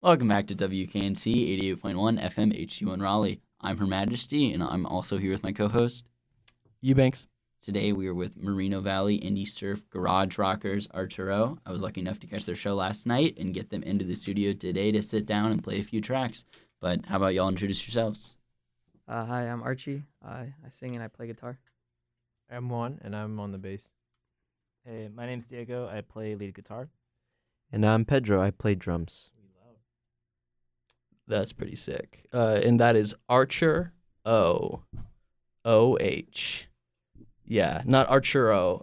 Welcome back to WKNC 88.1 FM HD1 Raleigh. I'm Her Majesty, and I'm also here with my co-host. Eubanks. Today we are with Merino Valley Indie Surf Garage Rockers Arturo. I was lucky enough to catch their show last night and get them into the studio today to sit down and play a few tracks. But how about y'all introduce yourselves? Hi, I'm Archie. I sing and I play guitar. I'm Juan, and I'm on the bass. Hey, my name's Diego. I play lead guitar. And I'm Pedro. I play drums. That's pretty sick. And that is Archer O-O-H. Yeah, not Archero.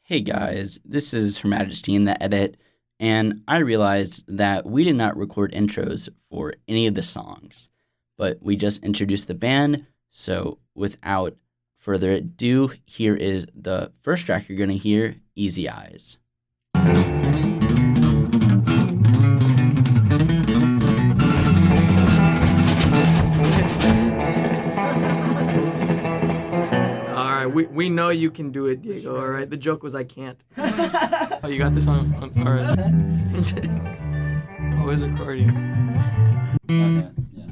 Hey guys, this is Her Majesty in the edit, and I realized that we did not record intros for any of the songs, but we just introduced the band, so without further ado, here is the first track you're going to hear, Easy Eyes. We know you can do it, Diego, all right? The joke was I can't. Oh, you got this on all right. Oh, it's accordion. Okay, yeah.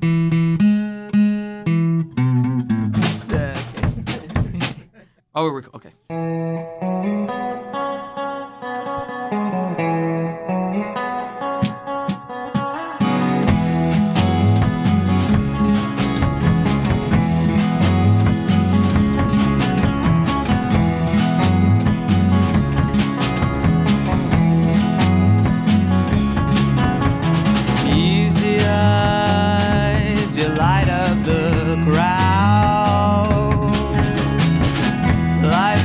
Oh, we're okay. Easy eyes, you light up the crowd. Life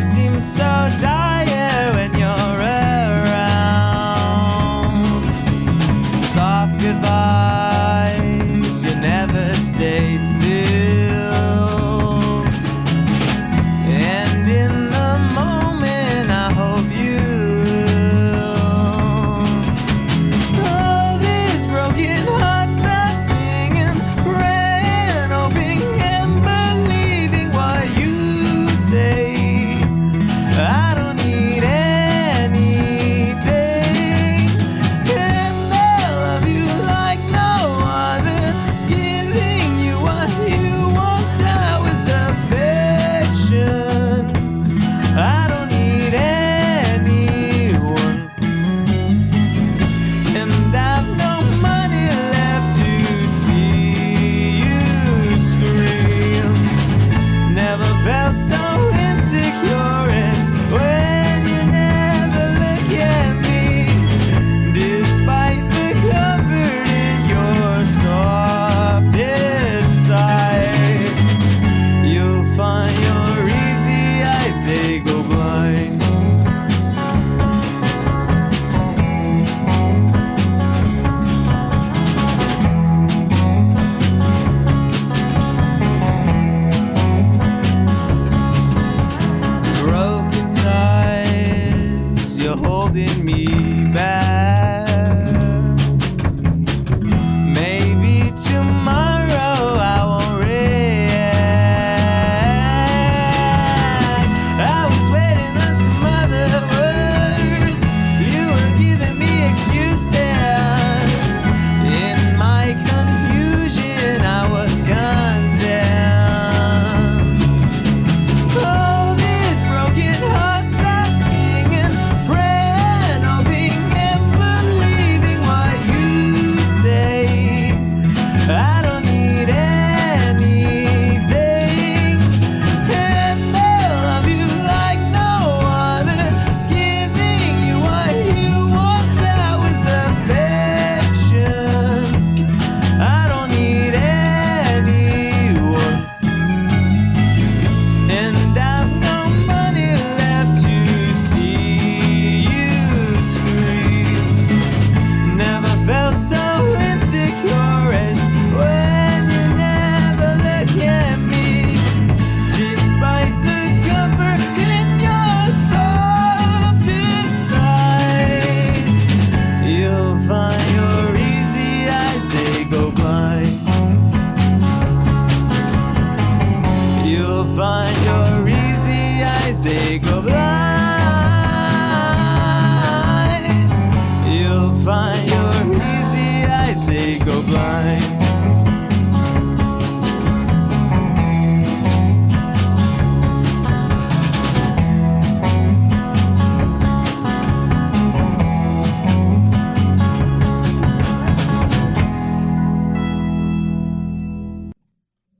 find you're easy, I say go blind.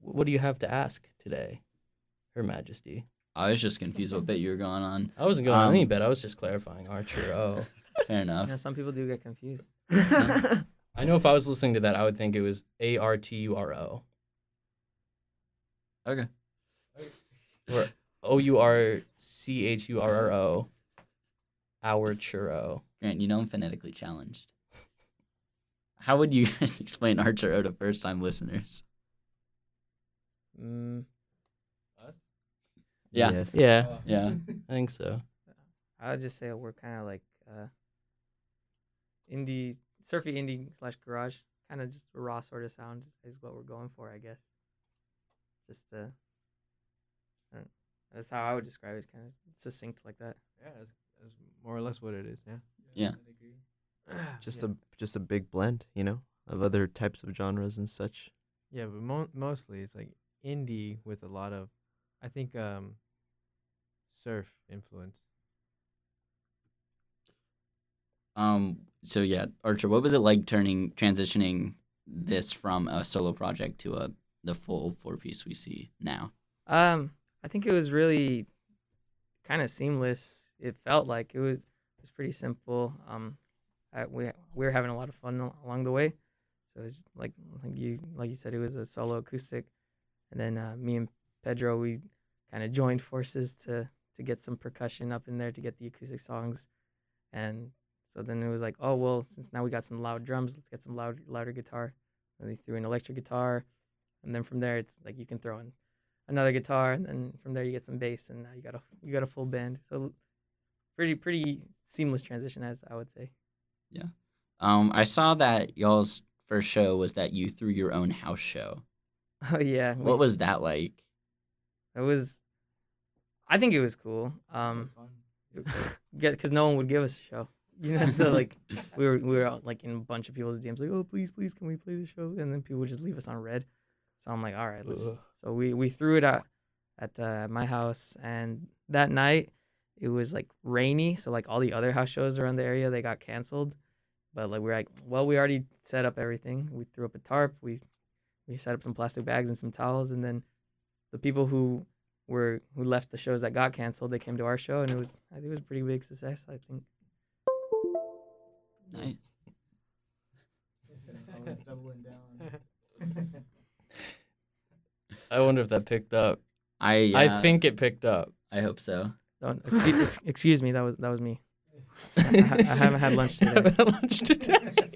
What do you have to ask today, Her Majesty? I was just confused what bit you were going on. I wasn't going on any bit. I was just clarifying Archer. Oh, Fair enough. Yeah, some people do get confused. I know if I was listening to that, I would think it was ARTURO Okay. or OURCHURRO. Our churro. Grant, you know I'm phonetically challenged. How would you guys explain Arturo to first-time listeners? Yeah. Yes. Yeah, Yeah. I think so. I would just say we're kind of like indie, surfy indie / garage, kind of just a raw sort of sound is what we're going for, I guess. Just I don't know. That's how I would describe it, kind of succinct like that. Yeah, that's more or less what it is. Yeah. Yeah. Just a big blend, you know, of other types of genres and such. Yeah, but mostly it's like indie with a lot of, I think, surf influence. So yeah, Archer, what was it like transitioning this from a solo project to the full 4-piece we see now? I think it was really kind of seamless. It felt like it was pretty simple. We were having a lot of fun along the way. So it was like you said, it was a solo acoustic, and then me and Pedro, we kind of joined forces to get some percussion up in there to get the acoustic songs, and so then it was like, oh well, since now we got some loud drums, let's get some louder guitar. And they threw in electric guitar, and then from there it's like you can throw in another guitar, and then from there you get some bass, and now you got a full band. So pretty seamless transition, as I would say. Yeah. I saw that y'all's first show was that you threw your own house show. Oh yeah. What was that like? It was. I think it was cool. Because no one would give us a show. You know, so like we were out, like in a bunch of people's DMs, like, oh please can we play the show? And then people would just leave us on red. So I'm like, all right, let's. So we threw it out at my house, and that night it was like rainy, so like all the other house shows around the area, they got canceled. But like we're like, well, we already set up everything. We threw up a tarp. We set up some plastic bags and some towels, and then the people who left the shows that got canceled, they came to our show, and I think it was a pretty big success, I think. Nice. Always doubling down. I wonder if that picked up. I think it picked up. I hope so. Don't, excuse me, that was me. I haven't had lunch today.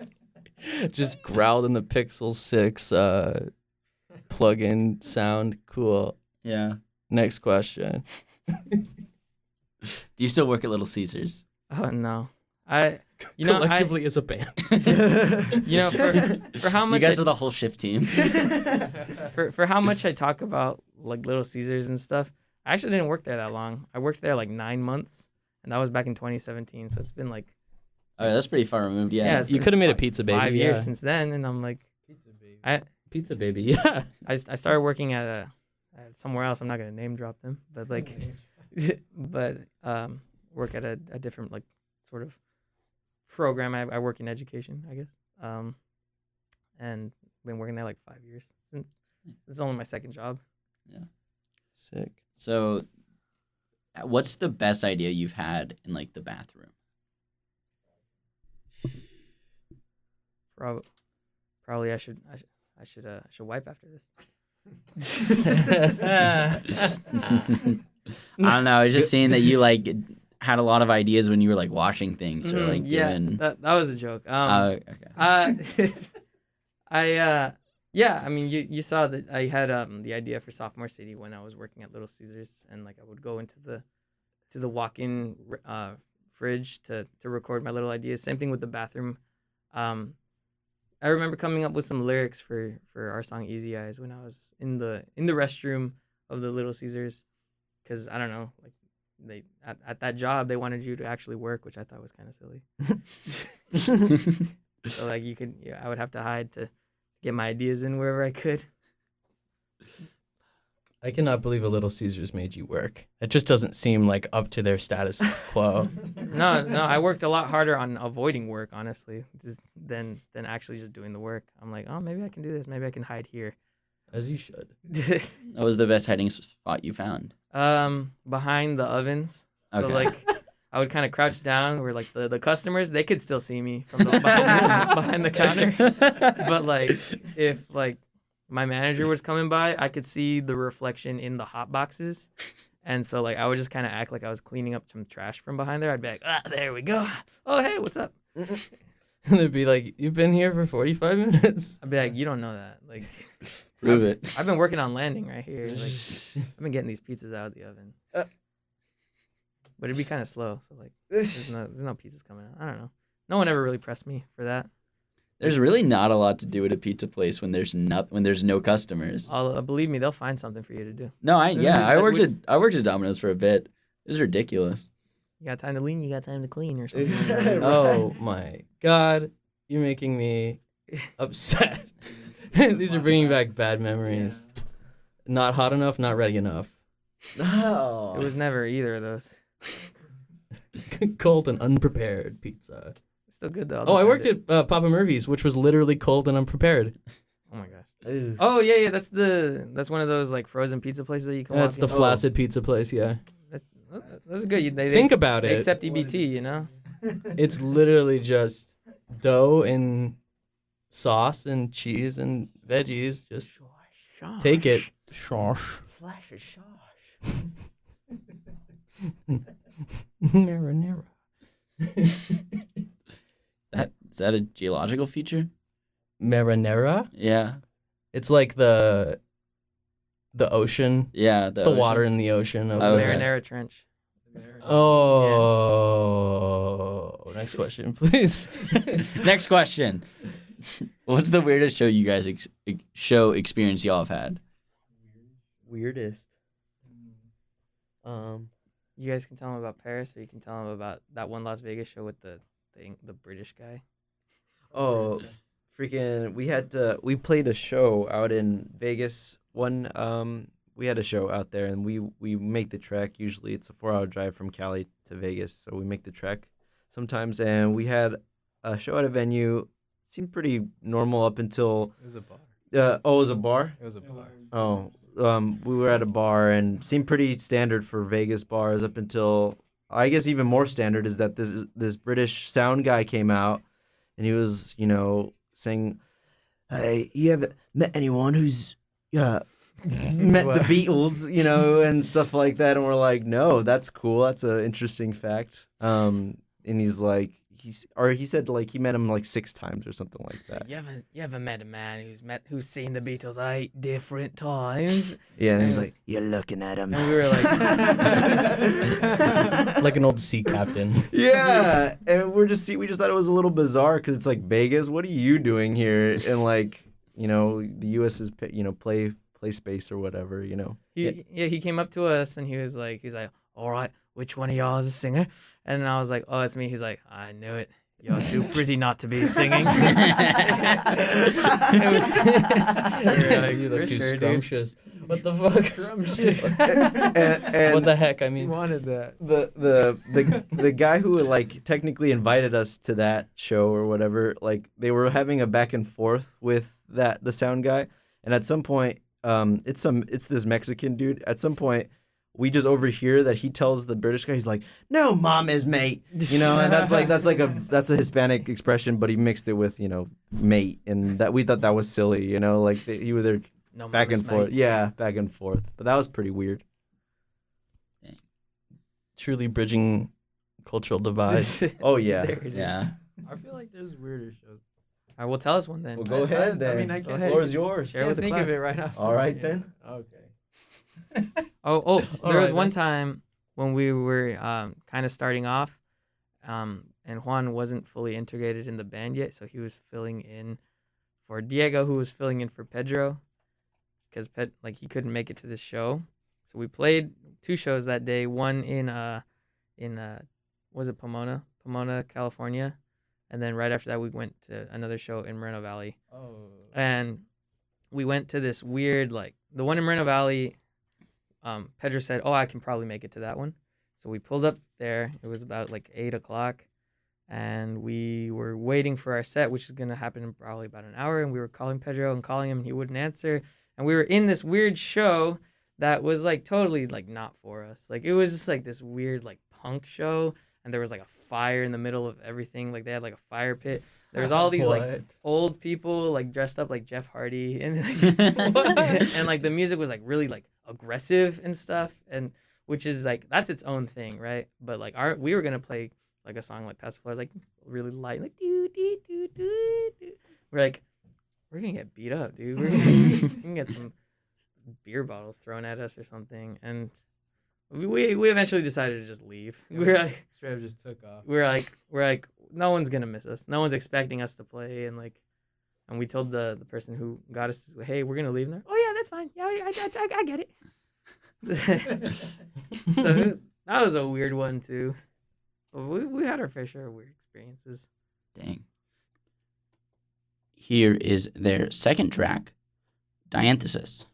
Just growled in the Pixel 6 plug-in sound. Cool. Yeah. Next question. Do you still work at Little Caesars? Oh no, Collectively as a band. For how much You guys are the whole shift team. for how much I talk about like Little Caesars and stuff, I actually didn't work there that long. I worked there like 9 months, and that was back in 2017. So it's been like Oh, that's pretty far removed. Yeah. it's You been could have made a pizza baby. 5 years since then, and I'm like, Pizza baby. Yeah. I started working at somewhere else. I'm not gonna name drop them, but like, work at a different like sort of program. I work in education, I guess. And been working there like 5 years. It's only my second job. Yeah. Sick. So, what's the best idea you've had in like the bathroom? Probably I should wipe after this. I don't know. I was just seeing that you like had a lot of ideas when you were like washing things or like doing. that was a joke. Okay. I mean, you saw that I had the idea for Sophomore City when I was working at Little Caesars, and like I would go into the walk-in fridge to record my little ideas. Same thing with the bathroom. I remember coming up with some lyrics for our song Easy Eyes when I was in the restroom of the Little Caesars, because I don't know, like at that job they wanted you to actually work, which I thought was kind of silly. So like I would have to hide to get my ideas in wherever I could. I cannot believe a Little Caesars made you work. It just doesn't seem like up to their status quo. No, I worked a lot harder on avoiding work, honestly, than actually just doing the work. I'm like, oh, maybe I can do this. Maybe I can hide here. As you should. What was the best hiding spot you found? Behind the ovens. So Okay. like, I would kind of crouch down where like the customers, they could still see me from the behind the counter. But like, if like my manager was coming by, I could see the reflection in the hot boxes. And so like I would just kind of act like I was cleaning up some trash from behind there. I'd be like, there we go. Oh, hey, what's up? And they'd be like, you've been here for 45 minutes? I'd be like, you don't know that. Like, Prove it. I've been working on landing right here. Like, I've been getting these pizzas out of the oven. But it'd be kind of slow. So like, there's no pizzas coming out. I don't know. No one ever really pressed me for that. There's really not a lot to do at a pizza place when there's no customers. Believe me, they'll find something for you to do. No, I worked at Domino's for a bit. It was ridiculous. You got time to lean, you got time to clean or something. Oh my God. You're making me upset. These are bringing back bad memories. Not hot enough, not ready enough. No. It was never either of those. Cold and unprepared pizza. Still good though. Oh, I worked at Papa Murphy's, which was literally cold and unprepared. Oh my gosh. Ooh. Oh yeah, that's one of those like frozen pizza places that you can. That's walk the in. flaccid pizza place, yeah. Those are good. Think about they it. accept EBT, you know. It's literally just dough and sauce and cheese and veggies. Just take it. Shosh. Flash of shosh. Marinara. Is that a geological feature? Marinara? Yeah. It's like the ocean. Yeah. It's the water in the ocean. Over Okay. there. Marinara Trench. Oh. Next question, please. Next question. What's the weirdest show you guys experience y'all have had? Weirdest. You guys can tell them about Paris, or you can tell them about that one Las Vegas show with the British guy. Oh, freaking! We played a show out in Vegas. We had a show out there, and we make the trek. Usually, it's a 4-hour drive from Cali to Vegas, so we make the trek sometimes. And we had a show at a venue. Seemed pretty normal up until. It was a bar. It was a bar. It was a bar. Oh, we were at a bar and seemed pretty standard for Vegas bars up until, I guess even more standard is that this British sound guy came out and he was, saying, "Hey, you ever met anyone who's met the Beatles, and stuff like that?" And we're like, "No, that's cool. That's an interesting fact." And he's like, he said like he met him like 6 times or something like that. You ever met a man who's seen the Beatles 8 different times? Yeah, and he's like, "You're looking at him." And we were like, Like an old sea captain. Yeah, and we just thought it was a little bizarre because it's like Vegas. What are you doing here? And like, the U.S. is play space or whatever. he came up to us and he was like, "All right, which one of y'all is a singer?" And I was like, "Oh, it's me." He's like, "I knew it. You're too pretty not to be singing." You look too scrumptious. What the fuck? Scrumptious. and What the heck? I mean, Wanted that. the guy who like technically invited us to that show or whatever, like they were having a back and forth with the sound guy, and at some point, it's this Mexican dude. At some point, we just overhear that he tells the British guy, he's like, "No, mames, mate," and that's a Hispanic expression, but he mixed it with mate, and that we thought that was silly, like he was there No, back mamas, and forth, mate. yeah, back and forth, but that was pretty weird. truly bridging cultural divides. Oh yeah, There it is. Yeah. I feel like there's weirder shows. All right, well, tell us one then. well go ahead I then. mean, I The can't- floor is yours. Share with the think class. of it right now. All right, then. Okay. Oh, there was right, one then. time when we were kind of starting off, and Juan wasn't fully integrated in the band yet, so he was filling in for Diego, who was filling in for Pedro, because he couldn't make it to this show, So we played 2 shows that day. One in was it Pomona, California, and then right after that we went to another show in Moreno Valley. Oh. And we went to this weird, like, the one in Moreno Valley. Pedro said, "Oh, I can probably make it to that one." So we pulled up there. It was about like 8:00, and we were waiting for our set, which is gonna happen in probably about an hour. And we were calling Pedro and calling him, and he wouldn't answer. And we were in this weird show that was like totally like not for us. Like it was just like this weird like punk show, and there was like a fire in the middle of everything. Like they had like a fire pit. There was all these like old people like dressed up like Jeff Hardy, and and like the music was like really like aggressive and stuff, and which is like that's its own thing, right? But like we were gonna play like a song like Pacifier, like really light, like do do do do do. We're gonna get beat up, dude. We're gonna get some beer bottles thrown at us or something, and we eventually decided to just leave. We were like, Trev just took off. we're like, no one's gonna miss us. No one's expecting us to play, and we told the person who got us, hey, we're gonna leave. And they're, oh yeah, that's fine. Yeah, I get it. So that was a weird one too. But we had our fair share of weird experiences. Dang. Here is their second track, Dianthysis.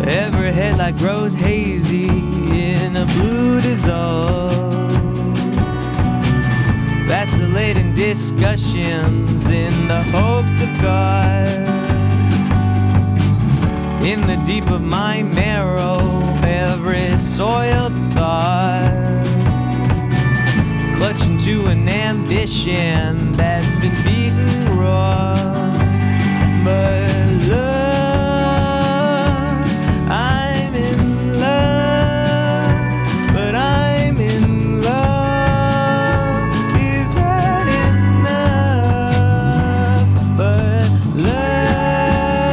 Every headlight grows hazy in a blue dissolve. Vacillating discussions in the hopes of God. In the deep of my marrow, every soiled thought, clutching to an ambition that's been beaten raw. But love, I'm in love, but I'm in love. Is that enough? But love,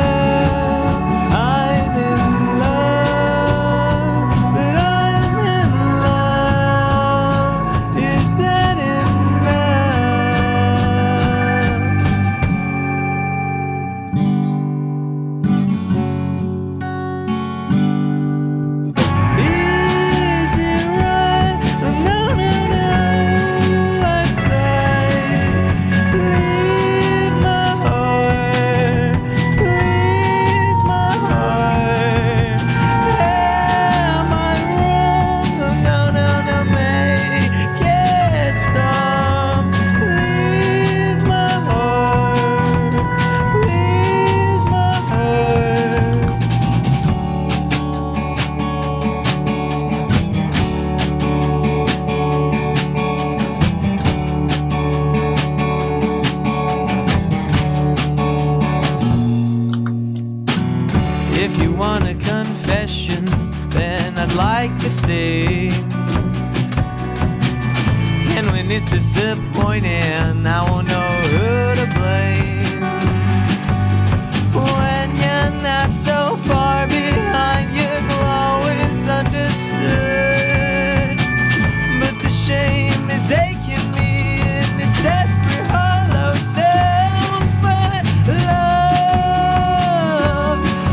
I'm in love, but I'm in love. Is that Is it right? No, no, no, I say, leave my heart, please my heart. Am I wrong? Oh, no, no, no, make it stop. Leave my heart, please my heart. If you want a confession, then I'd like to say, and when it's disappointing, I won't know who to blame. When you're not so far behind, you've always understood. But the shame is aching me, and it's desperate, hollow sounds. But love,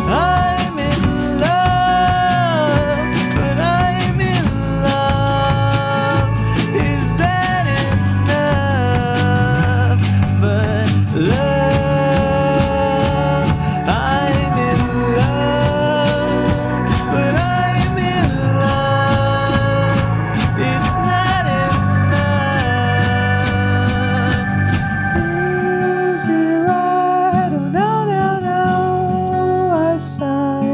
I'm in love, but I'm in love. Is that enough? But love, I'm in love, but I'm in love. It's not enough. Is it right? Oh no, no, no, I sigh.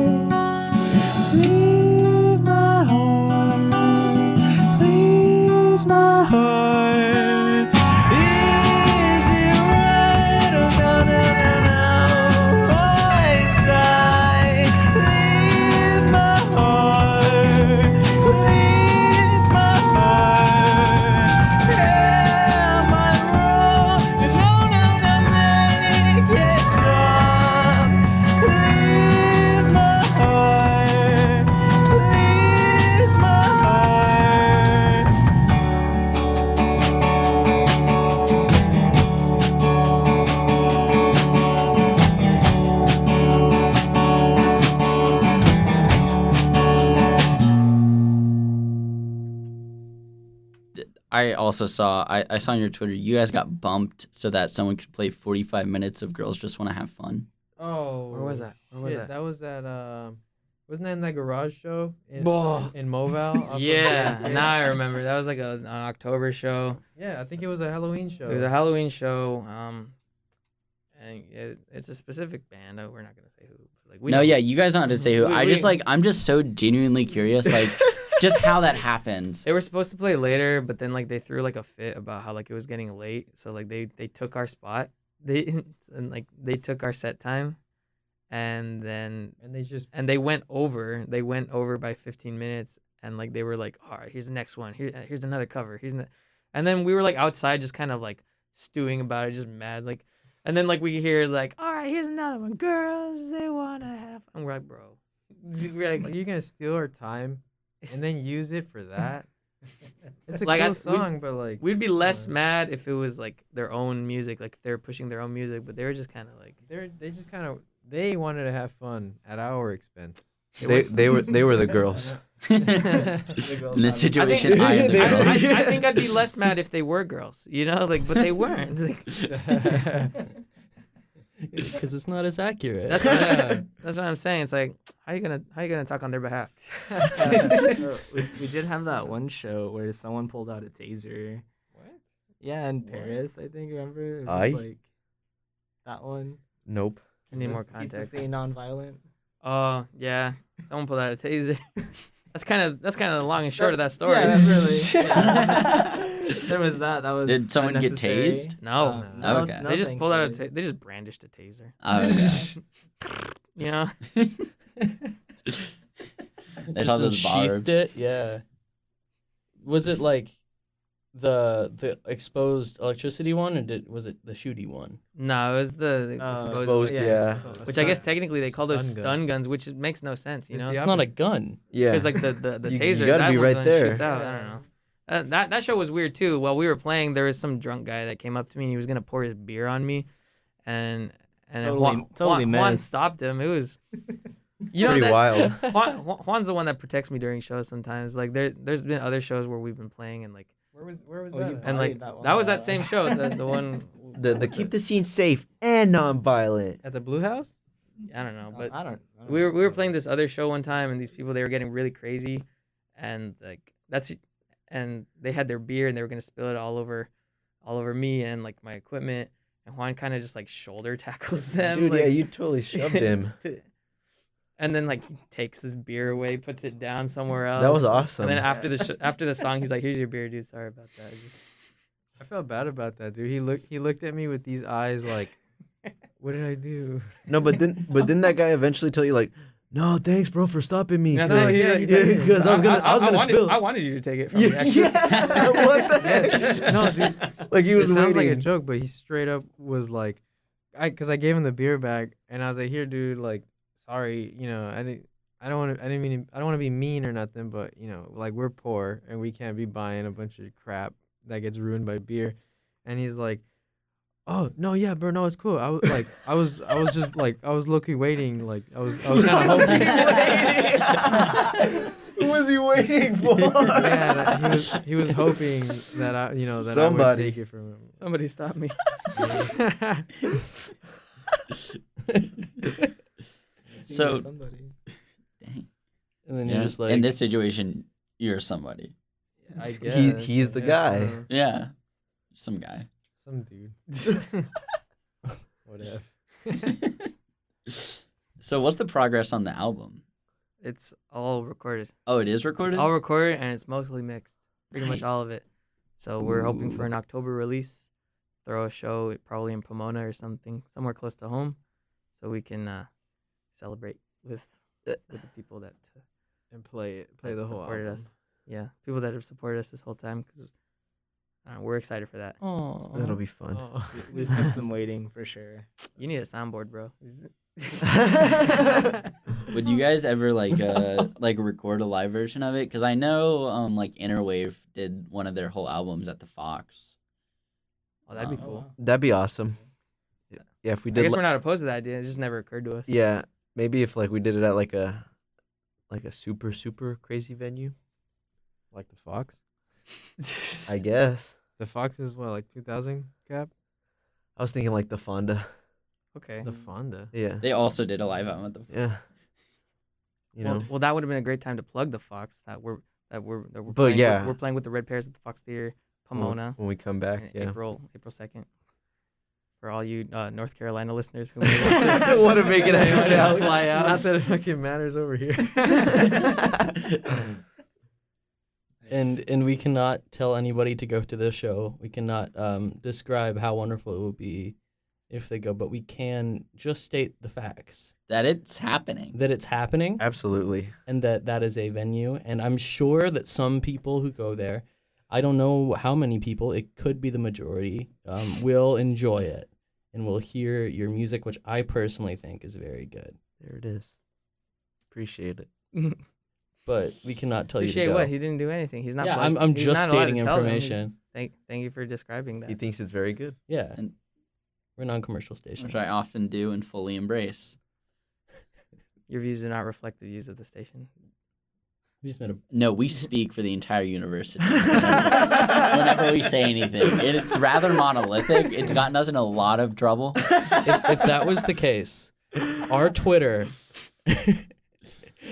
Leave my heart, please my heart. Is it right? Oh I also saw I saw on your Twitter you guys got bumped so that someone could play 45 minutes of Girls Just Want to Have Fun. Oh, Where was that? Where was shit, that? That was at wasn't that in that garage show in Whoa. in Moval? Up on Yeah, the- now I remember. That was like an October show. Yeah, I think it was a Halloween show. It was a Halloween show. And it's a specific band. We're not gonna say who. Like No, yeah, you guys don't have to say who. We- I'm just so genuinely curious, like, just how that happens. They were supposed to play later, but then like they threw like a fit about how like it was getting late. So like they took our spot. They took our set time, and they went over. They went over by 15 minutes, and like they were like, all right, here's the next one. Here's another cover. And then we were like outside, just kind of like stewing about it, just mad like. And then like we hear like, all right, here's another one. Girls, they wanna have. And we're like, bro, we're Like, you're gonna steal our time and then use it for that? It's a Like, cool song, but like we'd be less mad if it was like their own music, like if they were pushing their own music, but they were just kind of like they wanted to have fun at our expense. They were the girls. In this situation, I am the girl. I think I'd be less mad if they were girls, you know, like, but they weren't. Like, Because it's not as accurate. that's what I'm saying. It's like, how you gonna talk on their behalf? We did have that one show where someone pulled out a taser. What? Yeah, in Paris, I think. Remember? It was Aye. like that one. Nope. I need more Keep the context. scene non-violent. Oh yeah, someone pulled out a taser. That's kind of the long and short of that story. Yeah, really. Yeah. There was that. That was. Did someone get unnecessary. tased? No, No, okay. they just pulled out thankfully. they just brandished a taser. Oh, okay. You know, They saw those Sheathed barbs. it, yeah. Was it like the exposed electricity one, or was it the shooty one? no, it was the Exposed, yeah. which I guess technically they call those Stun gun. stun guns, which makes no sense. You It's know, the It's not a gun. Yeah. because like the You taser gotta that be one's right one there. shoots out. I don't know. That show was weird too. While we were playing, there was some drunk guy that came up to me and he was gonna pour his beer on me, and Totally Juan missed. stopped him. It was you know Pretty that, wild. Juan's the one that protects me during shows sometimes. Like there's been other shows where we've been playing and like Where was Oh, that? you at? and like that one. that was that same show, the one The keep the scene safe and non-violent. At the Blue House? I don't know, but I don't we were playing this other show one time and these people, they were getting really crazy, and like and they had their beer and they were gonna spill it all over me and like my equipment, and Juan kind of just like shoulder tackles them. Dude, like, yeah, you totally shoved him. and then like he takes his beer away, puts it down somewhere else. That was awesome. And then after after the song, he's like, "Here's your beer, dude. Sorry about that." I felt bad about that, dude. He looked at me with these eyes like, what did I do? No, but then that guy eventually told you like, no, thanks, bro, for stopping me. Yeah, 'cause- no, yeah, he did. because I was gonna spill. I wanted you to take it from me. Yeah, Actually. yeah. What the heck? No, dude. Like he It was sounds like a waiting. joke, but he straight up was like, because I gave him the beer back, and I was like, here, dude, like, sorry, you know, I don't want to be mean or nothing, but you know, like we're poor and we can't be buying a bunch of crap that gets ruined by beer. And he's like, oh no, yeah, bro, no, it's cool. I was just like, I was low-key waiting, like I was kind of hoping. Who was he waiting for? Yeah, he was hoping that I Somebody. would take it from him. Somebody stop me. So, somebody. dang. And then Yeah. you're just like, In this situation, you're somebody. I guess. He's the guy. Yeah, some guy. Some dude. Whatever. So, what's the progress on the album? It's all recorded. Oh, it is recorded. It's all recorded and it's mostly mixed. Pretty much all Nice. of it. So we're hoping for Ooh. an October release. Throw a show probably in Pomona or something, somewhere close to home, so we can celebrate with the people that And play that the whole supported album. us. Yeah, people that have supported us this whole time, because we're excited for that. oh, That'll be fun. Oh. We've kept them waiting for sure. You need a soundboard, bro. Would you guys ever like record a live version of it? Because I know like Interwave did one of their whole albums at the Fox. Oh, that'd be Oh, cool. wow. That'd be awesome. Yeah, if we I did. guess we're not opposed to that idea. It just never occurred to us. Yeah, maybe if like we did it at like a super crazy venue. Like the Fox? I guess. The Fox is what, like 2,000 cap? I was thinking like the Fonda. Okay. The Fonda. Yeah. They also did a live album at the. Yeah. You know. Well, that would have been a great time to plug the Fox that we're But playing yeah. we're playing with the Red Pears at the Fox Theater, Pomona, When we come back, in yeah. April 2nd. For all you North Carolina listeners who want Want to make it out to Cali. fly out. Not that it fucking matters over here. And we cannot tell anybody to go to this show. We cannot describe how wonderful it will be if they go, but we can just state the facts That it's happening. that it's happening Absolutely. and that is a venue. And I'm sure that some people who go there, I don't know how many people, it could be the majority, will enjoy it and will hear your music, which I personally think is very good. There it is. Appreciate it. But we cannot tell Appreciate you to go. what? He didn't do anything. He's not. Yeah, like, I'm he's just not allowed stating to tell them. He's- information. Thank you for describing that. He thinks it's very good. Yeah, And- we're a non-commercial station. Which I often do and fully embrace. Your views do not reflect the views of the station. We just made a No, we speak for the entire university. Whenever we say anything, it's rather monolithic. It's gotten us in a lot of trouble. if that was the case, our Twitter,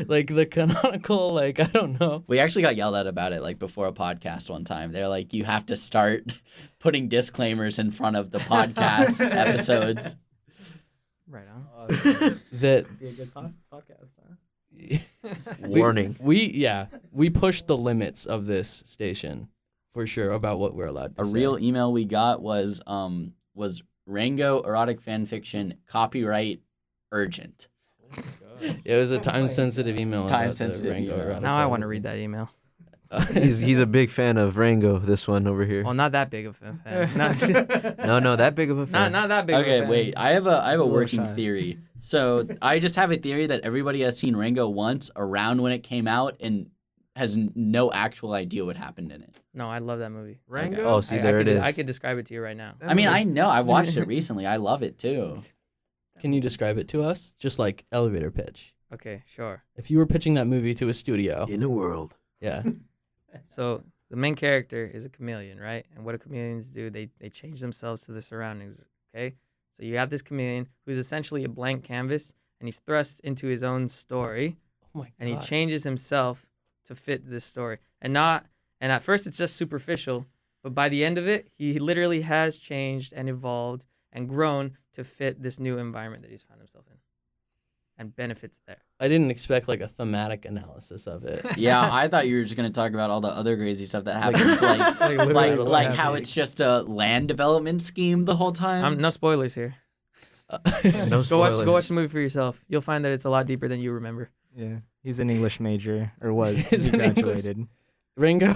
like the canonical, like I don't know. We actually got yelled at about it like before a podcast one time. They're like, you have to start putting disclaimers in front of the podcast episodes. Right on. That Be a good podcast, huh? Warning. we pushed the limits of this station for sure about what we're allowed to A say. real email we got was Rango erotic fan fiction copyright urgent. It was a time-sensitive email. about the Time-sensitive Rango email. erotic Now I fan. want to read that email. He's a big fan of Rango, this one over here. Well, not that big of a fan. No, that big of a fan. Not that big. of a Okay, fan. wait. I have a little working shy. theory. So I just have a theory that everybody has seen Rango once around when it came out and has no actual idea what happened in it. No, I love that movie. Rango? Oh, see, I there it could, is. I could describe it to you right now. I mean, I know. I watched it recently. I love it too. Can you describe it to us? Just like elevator pitch. Okay, sure. If you were pitching that movie to a studio, In a world. yeah. So the main character is a chameleon, right? And what do chameleons do? They change themselves to the surroundings. Okay, so you have this chameleon who's essentially a blank canvas, and he's thrust into his own story, Oh my god. and he changes himself to fit this story. And at first it's just superficial, but by the end of it, he literally has changed and evolved and grown to fit this new environment that he's found himself in, and benefits there. I didn't expect like a thematic analysis of it. Yeah, I thought you were just gonna talk about all the other crazy stuff that happens, literally like what's like how happening. it's just a land development scheme the whole time. No spoilers here. No Go watch the spoilers. movie for yourself. You'll find that it's a lot deeper than you remember. Yeah. He's an English major, or was. He's He an English- graduated. Ringo?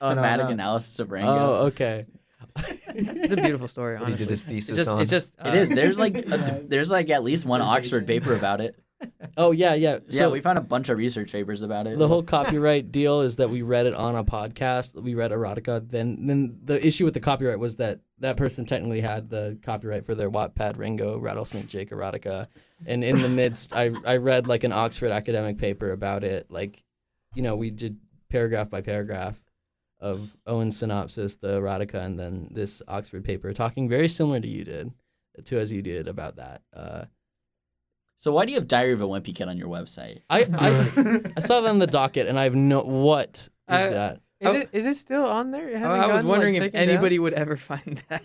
Thematic analysis of Rango. Oh, okay. It's a beautiful story, What he honestly. did his thesis It's just, on. it's just. It is. There's like at least one Oxford paper about it. Oh yeah, yeah. Yeah, So we found a bunch of research papers about it. the whole copyright deal is that we read it on a podcast. We read erotica. Then the issue with the copyright was that that person technically had the copyright for their Wattpad Ringo Rattlesnake Jake erotica. And in the midst, I read like an Oxford academic paper about it. Like, you know, we did paragraph by paragraph of Owen's synopsis, the erotica, and then this Oxford paper talking very similar to you did about that. So why do you have Diary of a Wimpy Kid on your website? I saw that on the docket, and I have what is that? Is it still on there? It hasn't I was gotten, wondering like, if taken down? anybody would ever find that.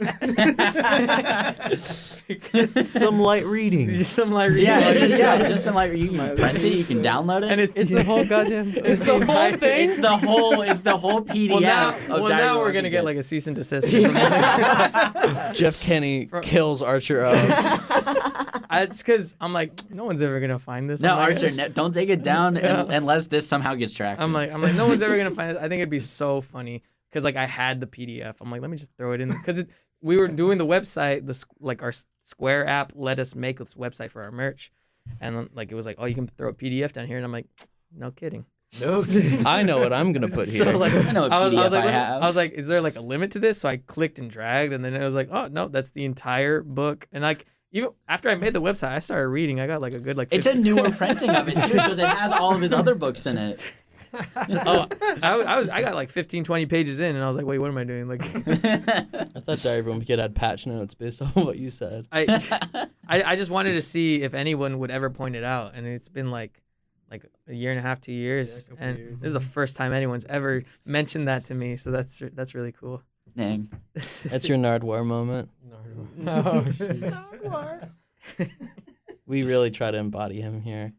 Some light reading. Just some like reading Yeah, log. just some like you can print it, you can download it. And it's It's the whole goddamn. It's the whole entire thing. It's the whole PDF. Well, now, of well, Diary now of a we're Wimpy gonna get Kid. like a cease and desist. Or something. Jeff Kenny kills Archer O. It's because I'm like, no one's ever gonna find this. No, I'm like, Archer, don't take it down unless this somehow gets tracked. I'm like, no one's ever gonna find it. I think it'd be so funny because like I had the PDF. I'm like, let me just throw it in because we were doing the website. Our Square app let us make this website for our merch, and like it was like, oh, you can throw a PDF down here, and I'm like, no kidding. No. I know what I'm gonna put here. So like, I know what I was PDF like, I have. I was like, is there like a limit to this? So I clicked and dragged, and then it was like, oh no, that's the entire book. And like even after I made the website, I started reading. I got like a good like. It's a 15 newer printing of it too because it has all of his other books in it. I got like 15, 20 pages in, and I was like, wait, what am I doing? Like, I thought Diary of a Wimpy Kid had patch notes based on what you said. I just wanted to see if anyone would ever point it out, and it's been like a year and a half, 2 years, and this is the first time anyone's ever mentioned that to me. So that's really cool. Dang. That's your Nardwar moment. No. We really try to embody him here.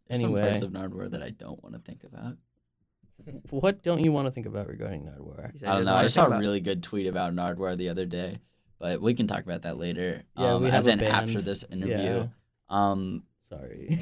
There's some Anyway, parts of Nardwar that I don't want to think about. what don't you want to think about regarding Nardwar? He said I he don't doesn't know. I wanna saw think a about it. really good tweet about Nardwar the other day, but we can talk about that later. Yeah, we have as a in after band. this interview. Sorry.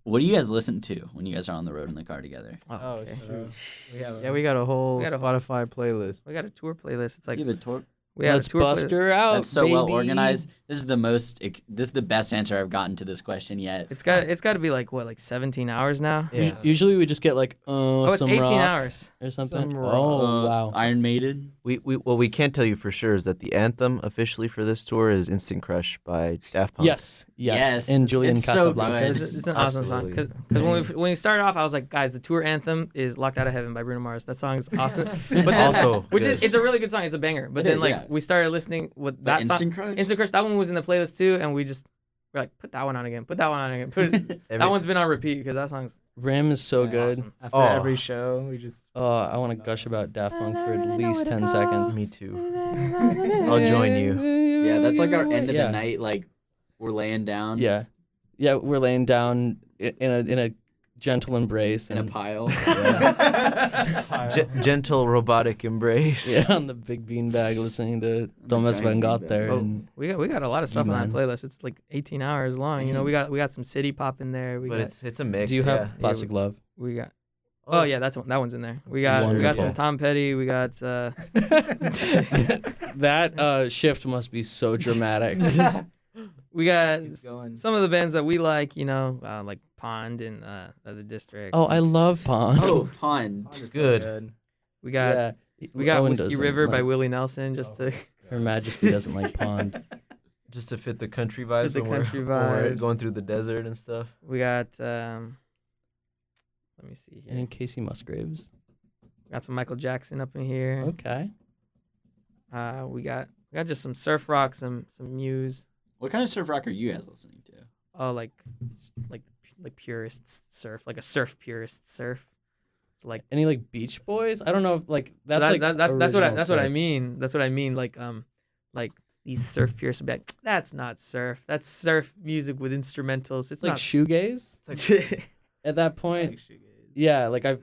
What do you guys listen to when you guys are on the road in the car together? Oh, Oh, okay. shoot. Yeah, We got a whole We got a- Spotify playlist. We got a tour playlist. It's like You have a tour. we have Let's a tour bust playlist. her out. That's so well baby. organized. This is the best answer I've gotten to this question yet. It's got to be like 17 hours now. Us- Usually we just get like Oh, it's some 18 rock hours. or something. Some Oh wow. Iron Maiden. What we can tell you for sure is that the anthem officially for this tour is "Instant Crush" by Daft Punk. Yes. Yes, And Julian it's so Casablancas. good. It's an awesome song. Absolutely. Because when we started off, I was like, guys, the tour anthem is "Locked Out of Heaven" by Bruno Mars. That song is awesome. But then, Also, which good. is it's a really good song. It's a banger. But It then is, like yeah. we started listening with But that song, Instant Crush? Instant Crush. That one was in the playlist too, and we're like, put that one on again. Put that one on again. That one's been on repeat because that song's Rim is so good. awesome. After Oh. every show, we just. Oh, I want to gush about Daft Punk for at least 10 seconds. Me too. I'll join you. Yeah, that's like our end of Yeah. the night. Like we're laying down. Yeah. Yeah, we're laying down in a gentle embrace In a and pile. Gentle robotic embrace. yeah, on the big beanbag listening to Thomas giant Van Gogh beanbag. there. Oh, And we got a lot of stuff on that E-Man. playlist. It's like 18 hours long. You know, we got some city pop in there. But it's a mix. do you have yeah. Plastic Love? We got. Oh yeah, that one's in there. We got Wonderful. some Tom Petty. We got That shift must be so dramatic. we got Keeps going. some of the bands that we like. You know, like Pond and the District. Oh, I love Pond. Oh, Pond. Good. we got yeah. we got Owen Whiskey doesn't River by like- Willie Nelson. Just to Her Majesty doesn't like Pond. Just to fit the country vibes, the when, country when we're vibes. going through the desert and stuff. we got. Let me see here. And Casey Musgraves. Got some Michael Jackson up in here. Okay. We got just some surf rock, some Muse. What kind of surf rock are you guys listening to? Oh, like purist surf, like a surf purist surf. It's like Any like Beach Boys? I don't know if like that's so like that's what original that's what I surf. mean. That's what I mean. Like these surf purists would be like, that's not surf. That's surf music with instrumentals. It's It's like not. shoegaze at that point. Yeah, like I've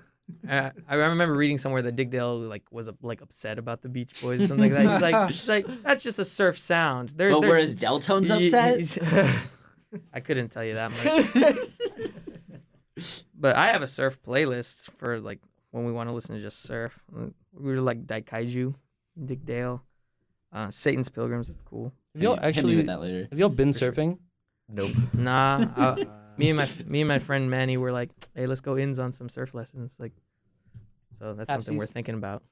I remember reading somewhere that Dick Dale was upset about the Beach Boys or something like that. He's like that's just a surf sound. But whereas Deltone's upset? I couldn't tell you that much. But I have a surf playlist for like when we want to listen to just surf. We were like Daikaiju, Dick Dale, Satan's Pilgrims. It's cool. have y'all Hit me actually with that later. have y'all been For sure. surfing? Nope. Nah, me and my friend Manny were like, hey, let's go ins on some surf lessons. Like, so that's something we're Halfsies. thinking about.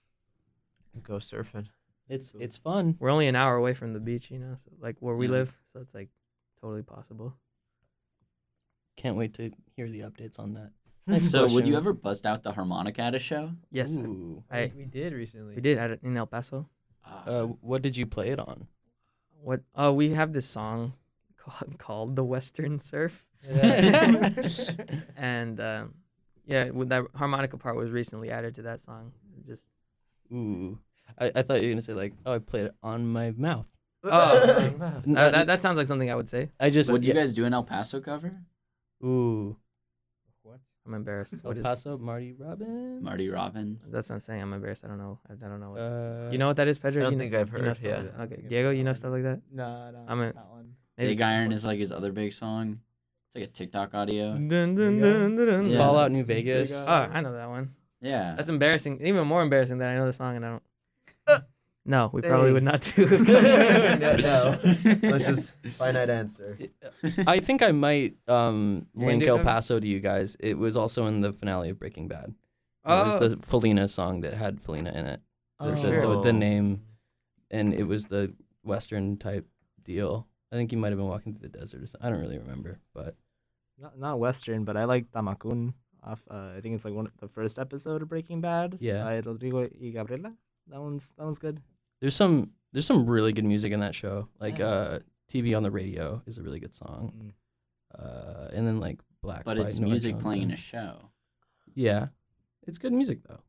Go surfing. It's fun. We're only an hour away from the beach, you know, so like where we Yeah. live, so it's like totally possible. Can't wait to hear the updates on that. Next So, would question. you ever bust out the harmonica at a show? Yes, Ooh. We did recently. we did in El Paso. What did you play it on? What? Oh, we have this song called "The Western Surf," and yeah, with that harmonica part was recently added to that song. It just Ooh. I thought you were gonna say like, oh, I played it on my mouth. oh, N- that sounds like something I would say. I just Would you yeah. guys do an El Paso cover? Ooh. I'm embarrassed. El What is? Paso, Marty Robbins. Marty Robbins. That's what I'm saying. I'm embarrassed. I don't know. I don't know. What, You you know what that is, Pedro? I don't You think know, I've you know heard, stuff yeah. like that? Okay, Diego, you know stuff like that? No, I'm a- that one. Maybe- Big Iron is like his other big song. It's like a TikTok audio. Dun, dun, dun, dun, dun. Yeah. Fallout New Vegas. Oh, I know that one. Yeah. That's embarrassing. Even more embarrassing that I know the song and I don't. No, we probably Dang. would not do. No. Let's just finite answer. I think I might link do El cover? Paso to you guys. It was also in the finale of Breaking Bad. It Oh. was the Felina song that had Felina in it. Oh, the, sure. the name, and it was the Western type deal. I think you might have been walking through the desert or something. I don't really remember, but not Western, but I like Tamakun off. I think it's like the first episode of Breaking Bad. Yeah. By Rodrigo y Gabriela. That one's good. There's some really good music in that show. Like Yeah. TV on the Radio is a really good song. And then like Black. But by it's Norah music Jones playing in and- a show. Yeah, it's good music though.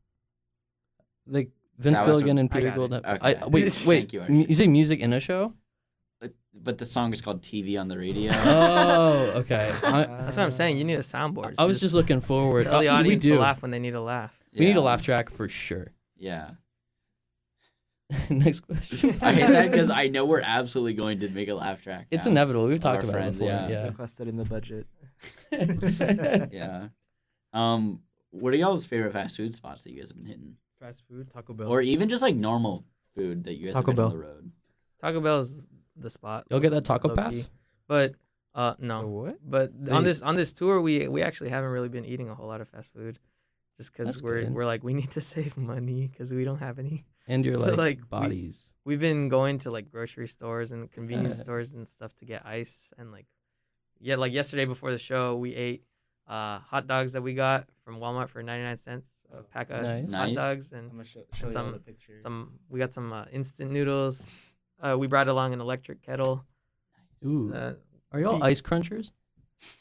Like Vince That was Gilligan and I Peter got Gould. it. I Okay. wait, Thank you, you say music in a show? But the song is called TV on the Radio. Oh, okay. That's what I'm saying. You need a soundboard. I was just looking forward. tell the we audience do. to laugh when they need a laugh. We need a Yeah. laugh track for sure. Yeah. Next question. I hate that because I know we're absolutely going to make a laugh track. It's now. inevitable. We've Of talked our about friends, it before. yeah. Requested in the budget. Yeah. What are y'all's favorite fast food spots that you guys have been hitting? Fast food, Taco Bell. Or even just like normal food that you guys Taco have been on Bell. the road? Taco Bell's the spot. You'll get that taco low-key. pass? But The no. what? But They- on this tour, we actually haven't really been eating a whole lot of fast food, just because That's we're good. we're like we need to save money because we don't have any. And your So, like, we- bodies. We've been going to like grocery stores and convenience Uh. stores and stuff to get ice and like yesterday before the show we ate hot dogs that we got from Walmart for 99 cents a pack of Nice. hot Nice. dogs I'm and gonna show and you all some- the pictures. we got some instant noodles. We brought along an electric kettle. Ooh. Uh, Are y'all ice crunchers?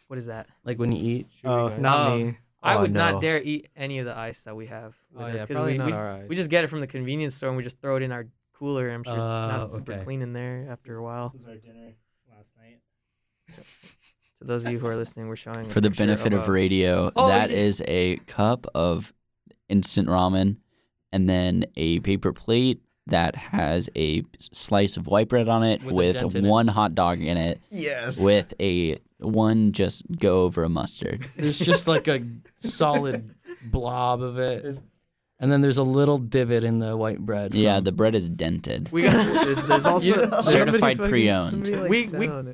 what is that? Like when you eat? Oh, not Oh. me. I Oh, would no. not dare eat any of the ice that we have with Oh us yeah, because probably not we our eyes. just get it from the convenience store and we just throw it in our cooler. And I'm sure it's not Oh, super okay. clean in there after a while. This was our dinner last night. To those of you who are listening, we're showing a For the picture benefit of a- radio, Oh, that yeah. is a cup of instant ramen and then a paper plate that has a slice of white bread on it With a with dent in it. one hot dog in it Yes. with a one just go over a mustard. There's just like a solid blob of it. Is- And then there's a little divot in the white bread. Yeah, from- the bread is dented. We got There's also Certified pre-owned.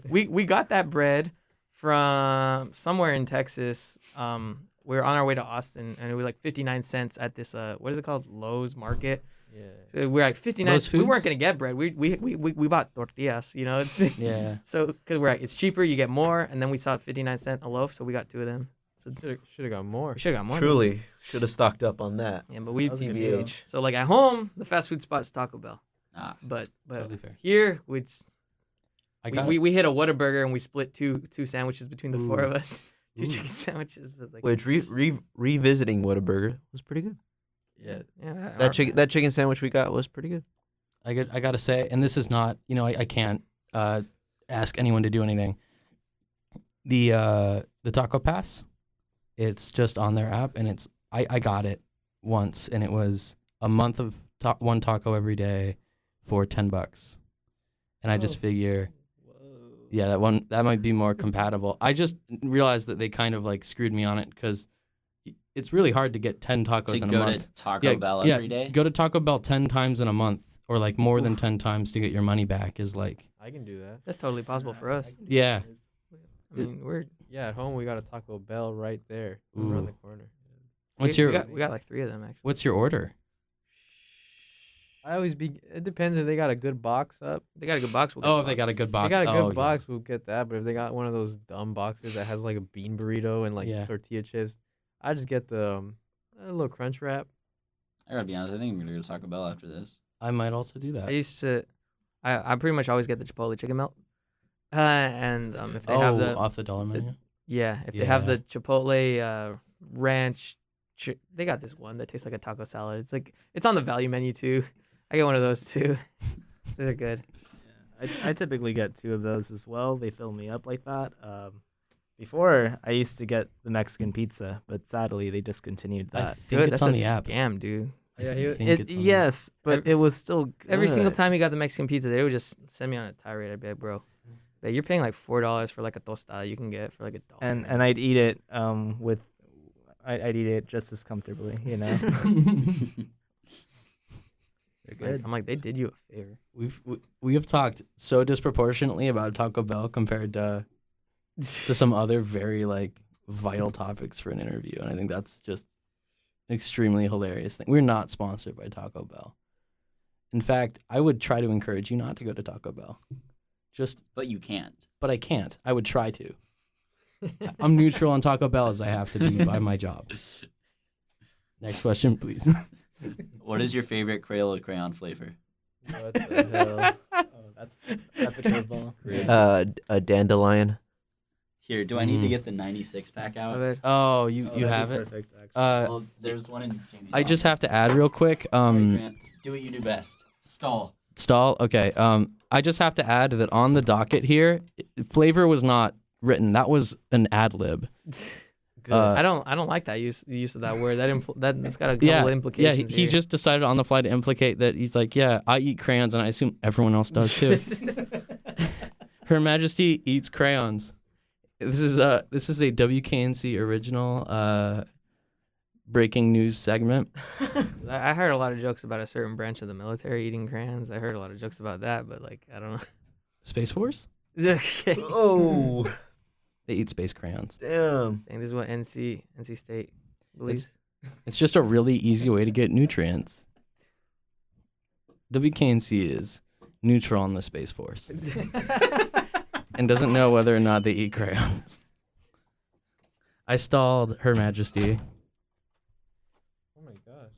we got that bread from somewhere in Texas. We were on our way to Austin, and it was like 59 cents at this what is it called, Lowe's Market. Yeah. So we're like 59. Lowe's We weren't Foods? gonna get bread. We bought tortillas, you know. It's, Yeah. So because we're like it's cheaper, you get more, and then we saw 59 cents a loaf, so we got two of them. So Should have got more. we should have got more. Truly, should have stocked up on that. Yeah, but we That was a good deal. TBH. so like at home, the fast food spot's Taco Bell. Ah. But Totally fair. here I got we hit a Whataburger and we split two sandwiches between the four Ooh. of us. Two Ooh. chicken sandwiches with like Which revisiting Whataburger was pretty good. Yeah. yeah, That chicken sandwich we got was pretty good. I gotta say, and this is not, I can't ask anyone to do anything. The Taco Pass, it's just on their app, and I got it once, and it was a month of one taco every day for $10, and I just figure, yeah, that might be more compatible. I just realized that they kind of like screwed me on it because it's really hard to get 10 tacos To in a go month. to Taco Bell every day. Go to Taco Bell 10 times in a month, or like more than 10 times to get your money back is like, I can do that. that's totally possible for us. yeah. I mean, we're Yeah, at home we got a Taco Bell right there Ooh. around the corner. What's we your got like three of them actually. What's your order? It depends if they got a good box up. They got a good box. We'll get Oh, the if they box. got a good box. If they got a Oh, good yeah. box, we'll get that. But if they got one of those dumb boxes that has like a bean burrito and like Yeah. tortilla chips, I just get the a little crunch wrap. I gotta be honest. I think I'm gonna go to Taco Bell after this. I might also do I that. used to. I pretty much always get the Chipotle chicken melt. And if they have the off the dollar menu. if they have Yeah. the Chipotle ranch, they got this one that tastes like a taco salad. It's on the value menu too. I get one of those too. Those are good. I typically get two of those as well. They fill me up like that. Before I used to get the Mexican pizza, but sadly they discontinued I that. think Good. it's That's on a the app. scam, dude. Yeah, I he- think It, it's on yes, but Ev- it was still good. Every single time you got the Mexican pizza, they would just send me on a tirade. I'd be like, bro, but you're paying like $4 for like a tostada you can get for like $1. And I'd eat it I'd eat it just as comfortably, you know. They're good. I'm like, they did you a favor. We have talked so disproportionately about Taco Bell compared to some other very like vital topics for an interview, and I think that's just an extremely hilarious thing. We're not sponsored by Taco Bell. In fact, I would try to encourage you not to go to Taco Bell. But you can't. But I can't. I would try to. I'm neutral on Taco Bell as I have to be by my job. Next question, please. What is your favorite Crayola crayon flavor? What the hell? Oh, that's a curveball. A dandelion. Here, do I need to get the 96 pack I out? bet. Oh, you That'd have be it. perfect, actually. Well, there's one in Jamie's I just have office. to add real quick. All right, Grant, do what you do best. Stall. Stall. Okay. I just have to add that on the docket here, flavor was not written. That was an ad lib. Good. I don't like that use of that word. That's got a couple Yeah, of yeah. implications. He here. just decided on the fly to implicate that he's like, yeah, I eat crayons, and I assume everyone else does too. Her Majesty eats crayons. This is a WKNC original breaking news segment. I heard a lot of jokes about a certain branch of the military eating crayons. I heard a lot of jokes about that, but like I don't Space Force? know. Okay. Oh, They eat space crayons. damn. Dang, this is what NC State believes. It's just a really easy way to get nutrients. WKNC is neutral on the Space Force and doesn't know whether or not they eat crayons. I stalled Her Majesty Oh my gosh.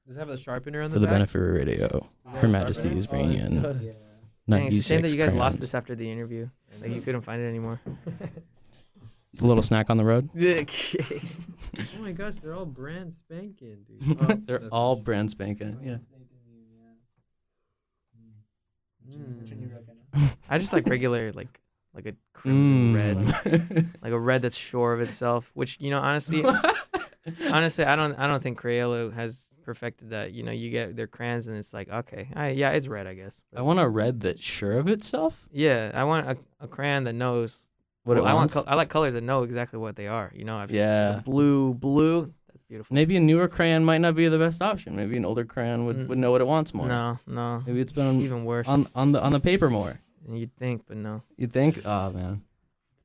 Does it have a sharpener on for the back? benefit of radio. Her Majesty is bringing in Dang, it's a 96 shame that you guys lost crayons. this after the interview. Like you couldn't find it anymore. A little snack on the road. Oh my gosh, they're all brand spanking, dude. Oh, They're that's all not brand spanking. Yeah. I just like regular like a crimson red, Mm. like a red that's sure of itself. Which honestly, I don't think Crayola has perfected that. You get their crayons and it's like okay, yeah, it's red, I guess. I want a red that's sure of itself. Yeah, I want a crayon that knows What it I wants. I like colors that know exactly what they are. Yeah. Blue. That's beautiful. Maybe a newer crayon might not be the best option. Maybe an older crayon would know what it wants more. No. Maybe it's been Even worse. on the paper more. than you'd think, but no. You think? Oh man.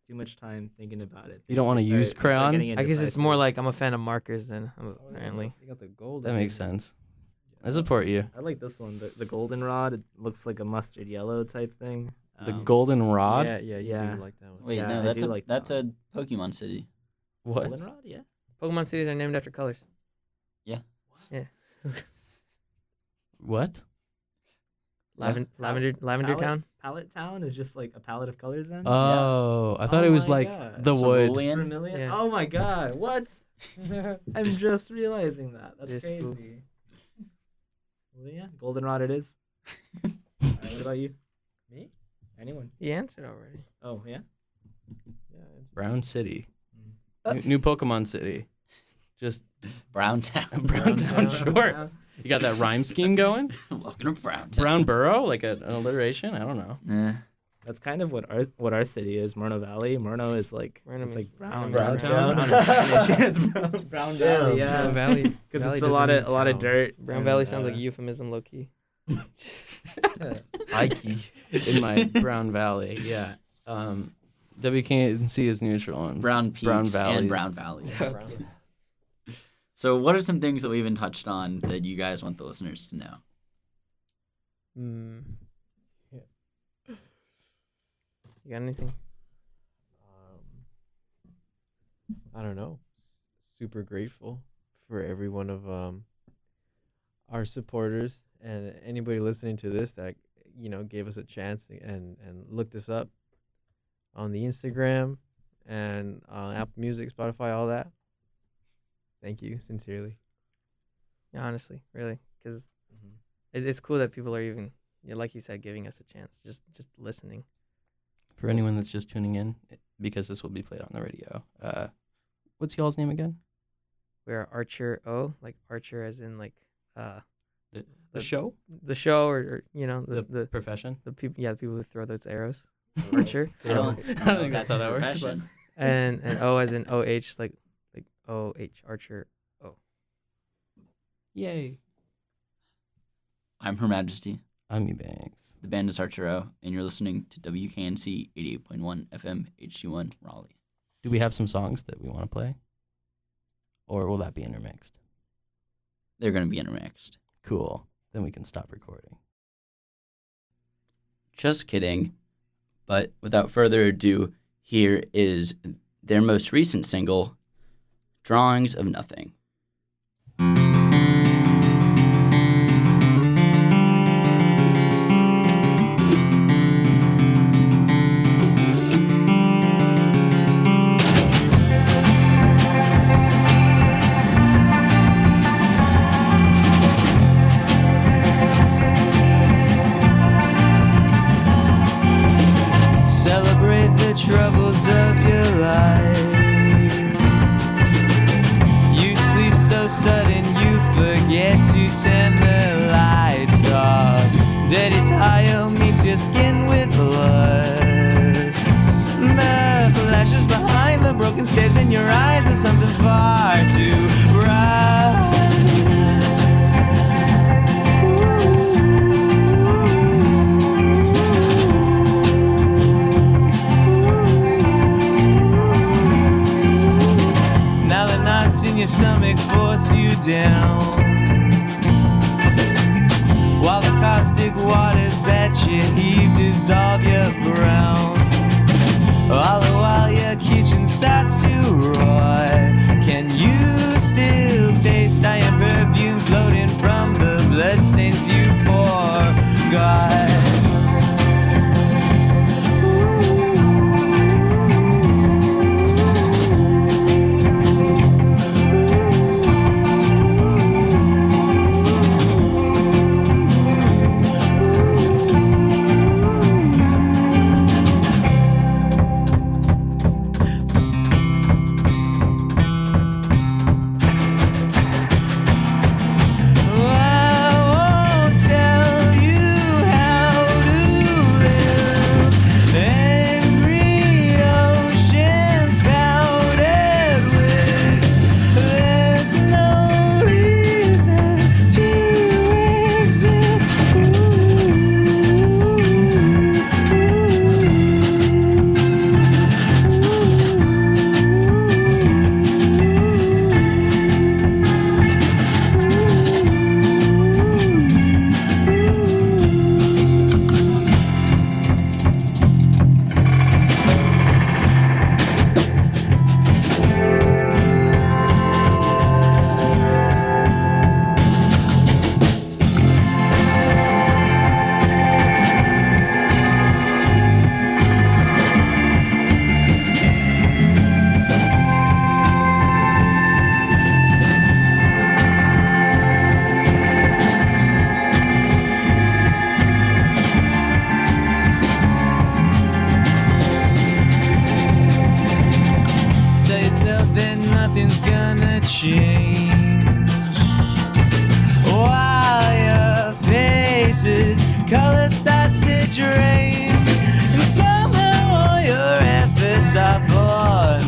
Too much time thinking about it. You don't want a Start- used start crayon? getting I guess it's indecisive. more like I'm a fan of markers than apparently. They got the gold. That makes sense. I support you. I like this one, the goldenrod. It looks like a mustard yellow type thing. The golden rod. Yeah, you Yeah. do like that one. Wait, Yeah, no, I that's do a like that's that a Pokemon City. What? Goldenrod, yeah. Pokemon cities are named after colors. What? Lavender Palette- Town. Palette Town is just like a palette of colors then. Oh, I thought Oh it was my like God. the wood. Cerulean? Vermilion? Yeah. Oh my god, what? I'm just realizing that. That's This crazy. fool. Well, yeah, goldenrod it is. Alright, what about you? Me? Anyone? He answered already. Oh yeah. Brown City. New Pokemon City. Just Brown Town. Brown Town, sure. You got that rhyme scheme going? Welcome to Brown Town. Brown Burrow, like an alliteration? I don't know. That's kind of what our city is, Morno Valley. Morno is like Morno it's means like brown brown town. town. It's brown Valley, yeah. Brown Valley. Because Valley it's a doesn't lot mean of town. dirt. Brown and, Valley sounds like a euphemism, low key. Ike. In my Brown Valley, yeah. WKNC is neutral on Brown Peaks Brown Valleys. and Brown Valleys. So what are some things that we haven't touched on that you guys want the listeners to know? You got anything? I don't know. Super grateful for every one of our supporters and anybody listening to this that gave us a chance and looked us up on the Instagram and Apple Music, Spotify, all that. Thank you sincerely. Yeah, honestly, really, because it's cool that people are even, like you said, giving us a chance, just listening. For anyone that's just tuning in, because this will be played on the radio, what's y'all's name again? We're Archer O, like Archer as in like The show? the show or the Profession? the people the people who throw those arrows. Archer. I don't think that's how that works, profession. and O as in OH, like OH, Archer O. Yay. I'm Her Majesty. I'm Eubanks. The band is Archero, and you're listening to WKNC 88.1 FM HD1 Raleigh. Do we have some songs that we want to play? Or will that be intermixed? They're going to be intermixed. Cool. Then we can stop recording. Just kidding. But without further ado, Here is their most recent single, Drawings of Nothing. Celebrate the troubles of your life. You sleep so sudden you forget to turn the lights off. Dirty tile meets your skin with lust. The flashes behind the broken stares in your eyes are something far too bright. In your stomach force you down, while the caustic waters that you heave dissolve your frown. All the while your kitchen starts to roar. Can you still taste iron perfume floating from the bloodstains you forgot? Nothing's gonna change while your face's color starts to drain, and somehow all your efforts are for